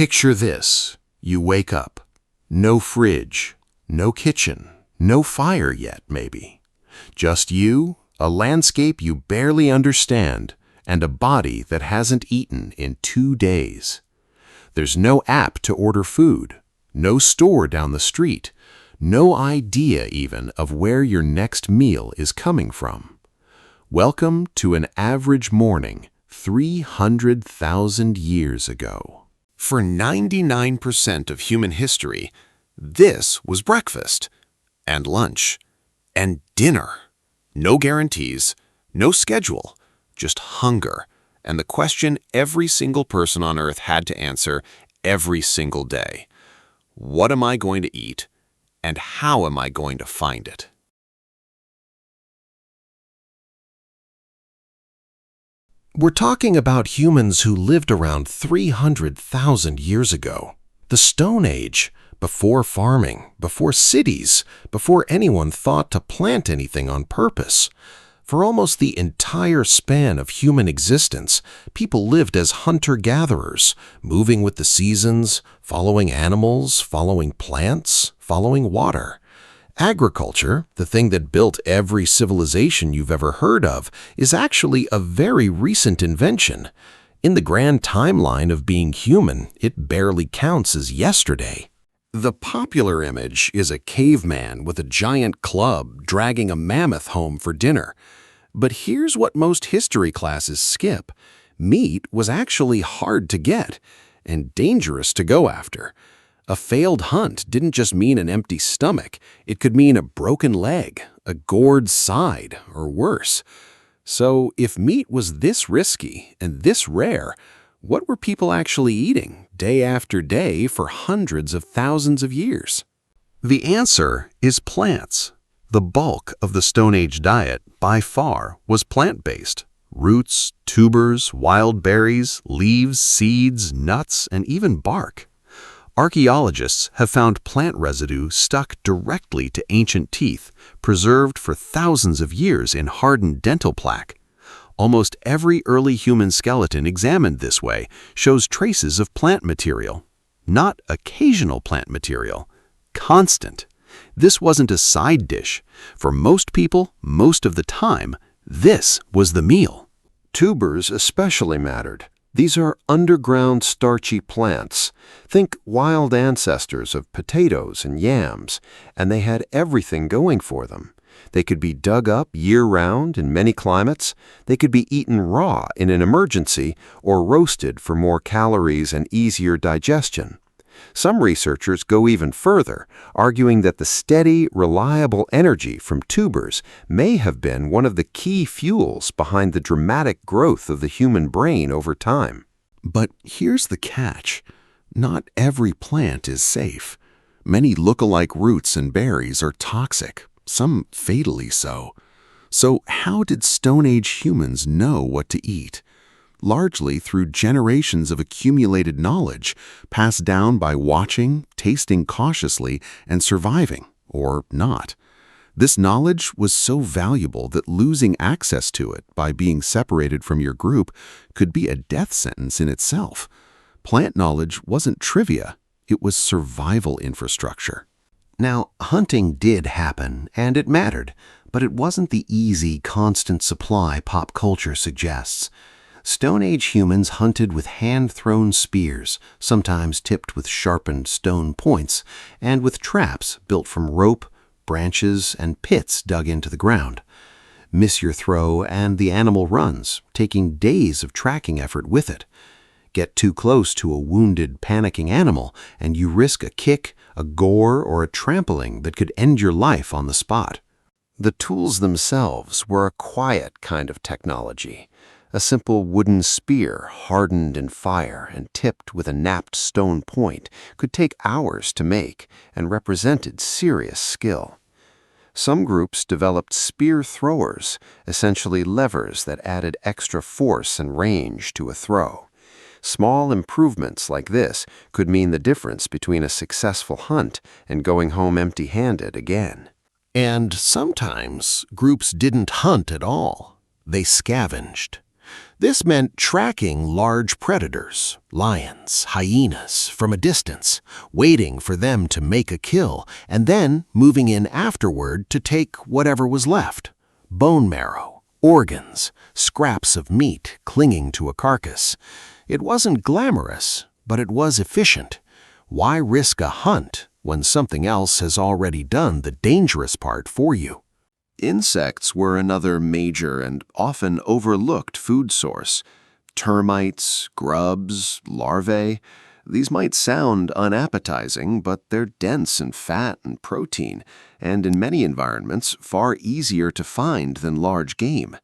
Picture this. You wake up. No fridge, no kitchen, no fire yet, maybe. Just you, a landscape you barely understand, and a body that hasn't eaten in 2 days. There's no app to order food, no store down the street, no idea even of where your next meal is coming from. Welcome to an average morning 300,000 years ago. For 99% of human history, this was breakfast, and lunch, and dinner. No guarantees, no schedule, just hunger, and the question every single person on Earth had to answer every single day. What am I going to eat, and how am I going to find it? We're talking about humans who lived around 300,000 years ago. The Stone Age, before farming, before cities, before anyone thought to plant anything on purpose. For almost the entire span of human existence, people lived as hunter-gatherers, moving with the seasons, following animals, following plants, following water. Agriculture, the thing that built every civilization you've ever heard of, is actually a very recent invention. In the grand timeline of being human, it barely counts as yesterday. The popular image is a caveman with a giant club dragging a mammoth home for dinner. But here's what most history classes skip. Meat was actually hard to get and dangerous to go after. A failed hunt didn't just mean an empty stomach. It could mean a broken leg, a gored side, or worse. So if meat was this risky and this rare, what were people actually eating day after day for hundreds of thousands of years? The answer is plants. The bulk of the Stone Age diet, by far, was plant-based. Roots, tubers, wild berries, leaves, seeds, nuts, and even bark. Archaeologists have found plant residue stuck directly to ancient teeth, preserved for thousands of years in hardened dental plaque. Almost every early human skeleton examined this way shows traces of plant material. Not occasional plant material, constant. This wasn't a side dish. For most people, most of the time, this was the meal. Tubers especially mattered. These are underground starchy plants. Think wild ancestors of potatoes and yams, and they had everything going for them. They could be dug up year-round in many climates. They could be eaten raw in an emergency or roasted for more calories and easier digestion. Some researchers go even further, arguing that the steady, reliable energy from tubers may have been one of the key fuels behind the dramatic growth of the human brain over time. But here's the catch. Not every plant is safe. Many look-alike roots and berries are toxic, some fatally so. So how did Stone Age humans know what to eat? Largely through generations of accumulated knowledge, passed down by watching, tasting cautiously, and surviving, or not. This knowledge was so valuable that losing access to it by being separated from your group could be a death sentence in itself. Plant knowledge wasn't trivia, it was survival infrastructure. Now, hunting did happen, and it mattered, but it wasn't the easy, constant supply pop culture suggests. Stone Age humans hunted with hand-thrown spears, sometimes tipped with sharpened stone points, and with traps built from rope, branches, and pits dug into the ground. Miss your throw and the animal runs, taking days of tracking effort with it. Get too close to a wounded, panicking animal, and you risk a kick, a gore, or a trampling that could end your life on the spot. The tools themselves were a quiet kind of technology. A simple wooden spear, hardened in fire and tipped with a napped stone point, could take hours to make and represented serious skill. Some groups developed spear throwers, essentially levers that added extra force and range to a throw. Small improvements like this could mean the difference between a successful hunt and going home empty-handed again. And sometimes groups didn't hunt at all. They scavenged. This meant tracking large predators, lions, hyenas, from a distance, waiting for them to make a kill, and then moving in afterward to take whatever was left: bone marrow, organs, scraps of meat clinging to a carcass. It wasn't glamorous, but it was efficient. Why risk a hunt when something else has already done the dangerous part for you? Insects were another major and often overlooked food source. Termites, grubs, larvae. These might sound unappetizing, but they're dense in fat and protein, and in many environments far easier to find than large game.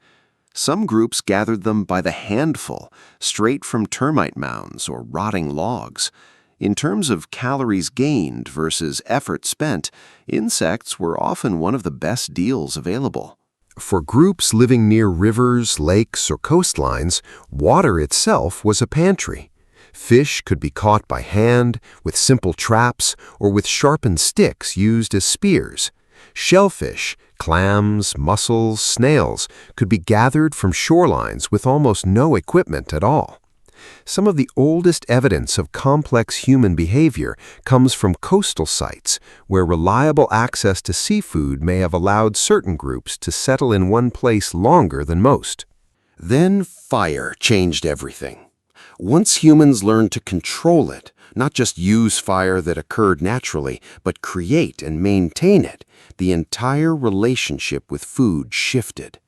Some groups gathered them by the handful, straight from termite mounds or rotting logs. In terms of calories gained versus effort spent, insects were often one of the best deals available. For groups living near rivers, lakes, or coastlines, water itself was a pantry. Fish could be caught by hand, with simple traps, or with sharpened sticks used as spears. Shellfish, clams, mussels, snails could be gathered from shorelines with almost no equipment at all. Some of the oldest evidence of complex human behavior comes from coastal sites, where reliable access to seafood may have allowed certain groups to settle in one place longer than most. Then fire changed everything. Once humans learned to control it, not just use fire that occurred naturally, but create and maintain it, the entire relationship with food shifted.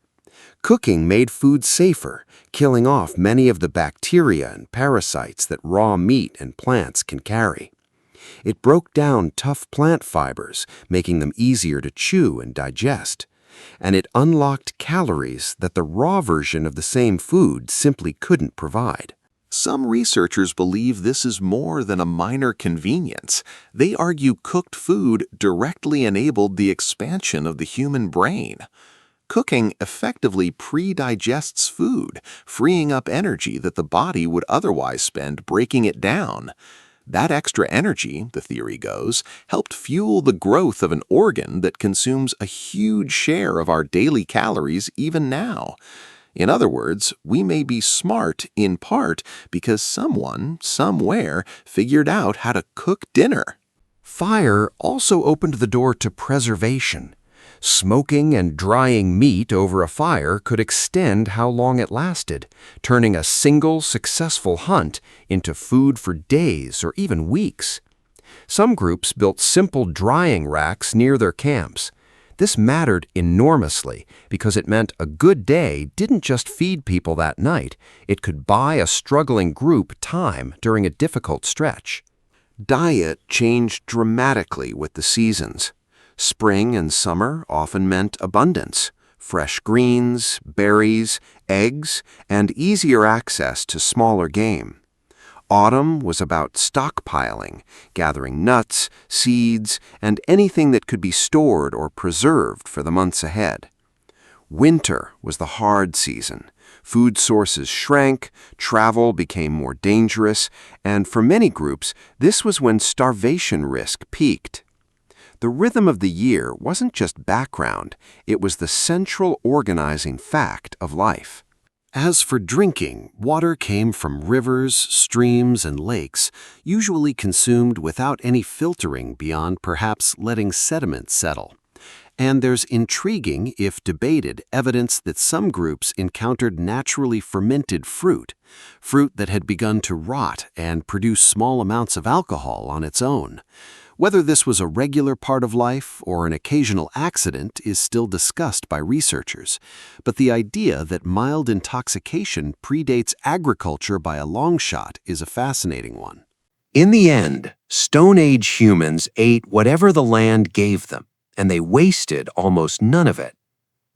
Cooking made food safer, killing off many of the bacteria and parasites that raw meat and plants can carry. It broke down tough plant fibers, making them easier to chew and digest. And it unlocked calories that the raw version of the same food simply couldn't provide. Some researchers believe this is more than a minor convenience. They argue cooked food directly enabled the expansion of the human brain. Cooking effectively pre-digests food, freeing up energy that the body would otherwise spend breaking it down. That extra energy, the theory goes, helped fuel the growth of an organ that consumes a huge share of our daily calories even now. In other words, we may be smart in part because someone, somewhere, figured out how to cook dinner. Fire also opened the door to preservation. Smoking and drying meat over a fire could extend how long it lasted, turning a single successful hunt into food for days or even weeks. Some groups built simple drying racks near their camps. This mattered enormously because it meant a good day didn't just feed people that night, it could buy a struggling group time during a difficult stretch. Diet changed dramatically with the seasons. Spring and summer often meant abundance, fresh greens, berries, eggs, and easier access to smaller game. Autumn was about stockpiling, gathering nuts, seeds, and anything that could be stored or preserved for the months ahead. Winter was the hard season. Food sources shrank, travel became more dangerous, and for many groups, this was when starvation risk peaked. The rhythm of the year wasn't just background, it was the central organizing fact of life. As for drinking, water came from rivers, streams, and lakes, usually consumed without any filtering beyond perhaps letting sediment settle. And there's intriguing, if debated, evidence that some groups encountered naturally fermented fruit that had begun to rot and produce small amounts of alcohol on its own. Whether this was a regular part of life or an occasional accident is still discussed by researchers, but the idea that mild intoxication predates agriculture by a long shot is a fascinating one. In the end, Stone Age humans ate whatever the land gave them, and they wasted almost none of it.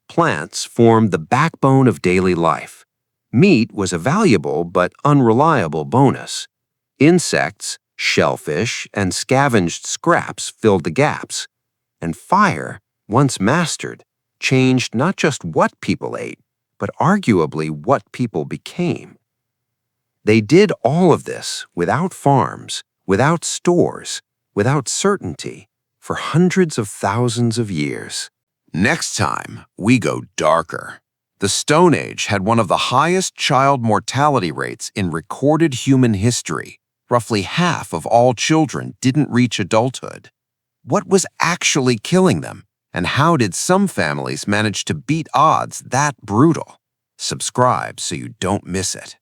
Plants formed the backbone of daily life. Meat was a valuable but unreliable bonus. Insects, shellfish, and scavenged scraps filled the gaps. And fire, once mastered, changed not just what people ate, but arguably what people became. They did all of this without farms, without stores, without certainty, for hundreds of thousands of years. Next time, we go darker. The Stone Age had one of the highest child mortality rates in recorded human history. Roughly half of all children didn't reach adulthood. What was actually killing them? And how did some families manage to beat odds that brutal? Subscribe so you don't miss it.